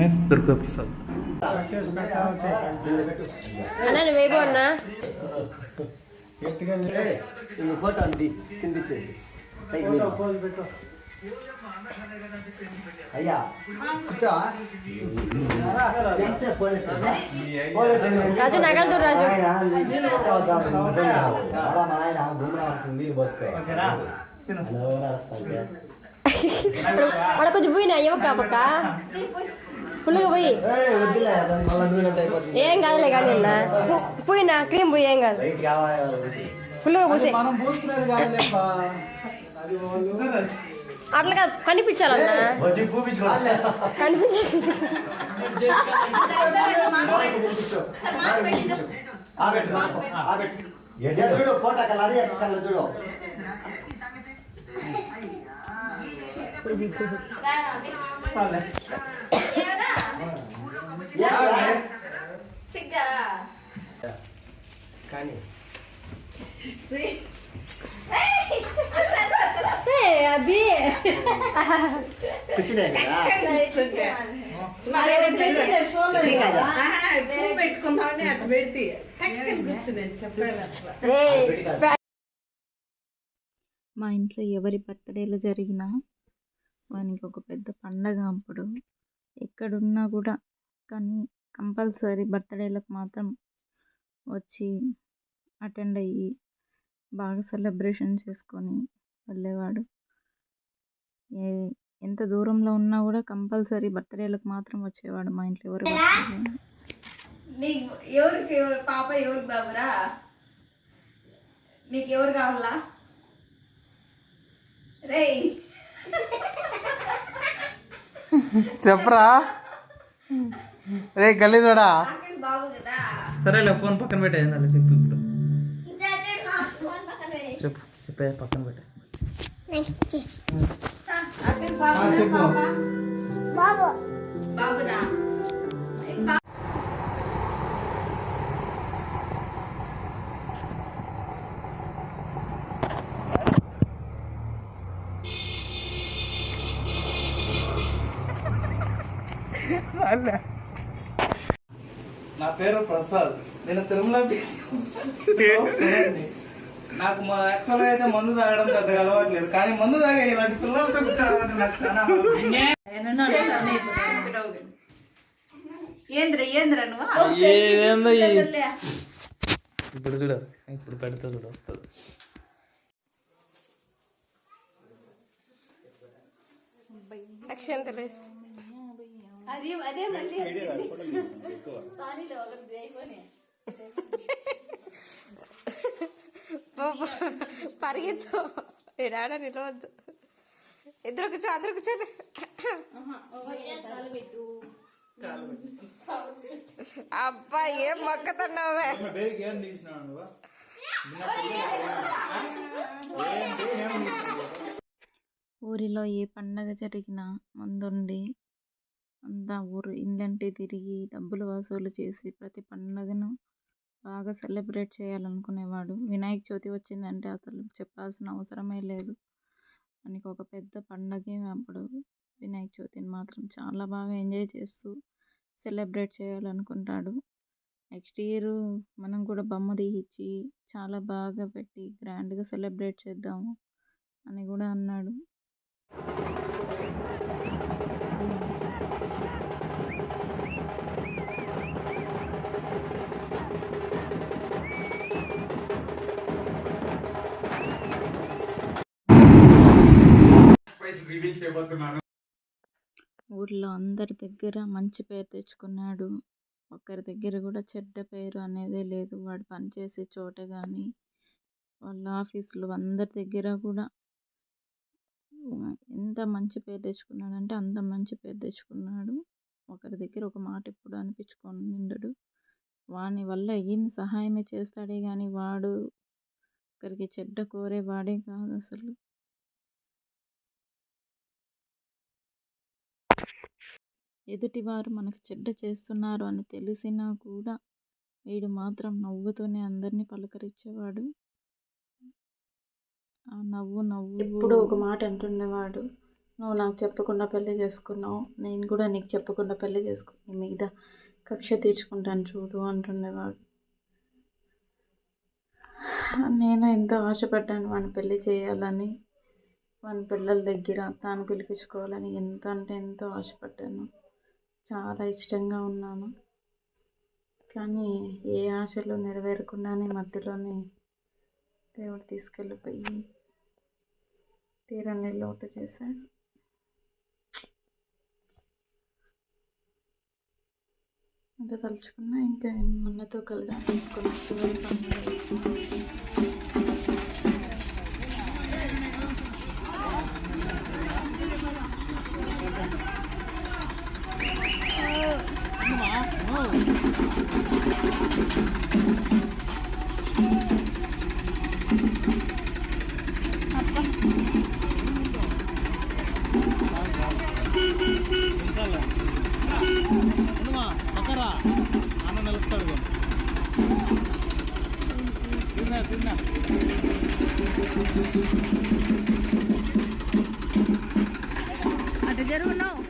Yes Durga Prasad. అన్నా నువ్వేమో అన్నా ఫోటో అండి తినిపించేసి అయ్యా రాజు నగలు చూడు రాజు వాడు కొంచెం పోయినా ఇవ్వక పక్క ఫుల్గా పోయి ఏం కాదులే కానీ పోయినా క్రీమ్ పోయి ఏం కాదు ఫుల్గా పోసి అట్లా కనిపించాలన్నా చూడు ఫోటో కలర్ ఎక్కడ చూడు కానీ అభి మా ఇంట్లో ఎవరి బర్త్డేలు జరిగినా వానికి ఒక పెద్ద పండగ. అప్పుడు ఎక్కడున్నా కూడా కానీ కంపల్సరీ బర్త్డేలకు మాత్రం వచ్చి అటెండ్ అయ్యి బాగా సెలబ్రేషన్ చేసుకొని వెళ్ళేవాడు. ఎంత దూరంలో ఉన్నా కూడా కంపల్సరీ బర్త్డేలకు మాత్రం వచ్చేవాడు మా ఇంట్లో ఎవరు. ఎవరికి పాప ఎవరికి బాబురా? నీకు ఎవరు కావాలా? రే చెప్పరా రే గల్లీ చూడా. బాబు కదా. సరేలే ఫోన్ పక్కన పెట్టేది చెప్పు. ఇప్పుడు చెప్పు చెప్పే పక్కన పెట్టే. బాబురా నా పేరు ప్రసాద్. నేను తిరుమల నాకు యాక్చువల్గా అయితే మందు తాగడం పెద్దగా అలవాట్లేదు, కానీ మందు తాగే ఇలాంటి పిల్లలతో కూర్చోవడం నాకు చాలా ఏంద్ర నువ్వు ఇప్పుడు చూడ ఇప్పుడు పెడతా చూడ వస్తుంది. అదే అదే మళ్ళీ పరిగెత్తు ఏడాడ నిలవద్దు. ఇద్దరు కూర్చో అందరు కూర్చోండి. అబ్బా ఏం మొక్కతున్నావే. ఊరిలో ఏ పండగ జరిగినా ముందుండి అంతా ఊరు ఇల్లంటే తిరిగి డబ్బులు వసూలు చేసి ప్రతి పండగను బాగా సెలబ్రేట్ చేయాలనుకునేవాడు. వినాయక చవితి వచ్చిందంటే అసలు చెప్పాల్సిన అవసరమే లేదు. మనకి ఒక పెద్ద పండగే. అప్పుడు వినాయక చవితిని మాత్రం చాలా బాగా ఎంజాయ్ చేస్తూ సెలబ్రేట్ చేయాలనుకుంటాడు. నెక్స్ట్ ఇయర్ మనం కూడా బొమ్మ తీయించి చాలా బాగా పెట్టి గ్రాండ్గా సెలబ్రేట్ చేద్దాము అని కూడా అన్నాడు. ఊర్లో అందరి దగ్గర మంచి పేరు తెచ్చుకున్నాడు. ఒకరి దగ్గర కూడా చెడ్డ పేరు అనేదే లేదు. వాడు పనిచేసే చోట కానీ వాళ్ళ ఆఫీసులో అందరి దగ్గర కూడా ఎంత మంచి పేరు తెచ్చుకున్నాడంటే అంత మంచి పేరు తెచ్చుకున్నాడు. ఒకరి దగ్గర ఒక మాట ఎప్పుడు అనిపించుకొని ఉండడు. వాని వల్ల ఈయన సహాయమే చేస్తాడే కానీ వాడు ఒకరికి చెడ్డ కోరే వాడే కాదు అసలు. ఎదుటివారు మనకు చెడ్డ చేస్తున్నారు అని తెలిసినా కూడా వీడు మాత్రం నవ్వుతూనే అందరినీ పలకరించేవాడు. ఆ నవ్వు ఎప్పుడూ ఒక మాట అంటుండేవాడు, నువ్వు నాకు చెప్పకుండా పెళ్లి చేసుకున్నావు, నేను కూడా నీకు చెప్పకుండా పెళ్లి చేసుకుని నీ మీద కక్ష తీర్చుకుంటాను చూడు అంటుండేవాడు. నేను ఎంతో ఆశపడ్డాను వాని పెళ్లి చేయాలని, వాని పిల్లల దగ్గర తాను పిలిపించుకోవాలని ఎంత అంటే ఎంతో ఆశపడ్డాను. చాలా ఇష్టంగా ఉన్నాను. కానీ ఏ ఆశలు నెరవేరకుండానే మధ్యలోనే దేవుడు తీసుకెళ్ళిపోయి తీరాన్ని లోటు చేశాడు. అంత తలుచుకున్నా ఇంకా అన్నతో కలిసి తీసుకొని చివరి పండుగ. అటు జరుగున్నావు.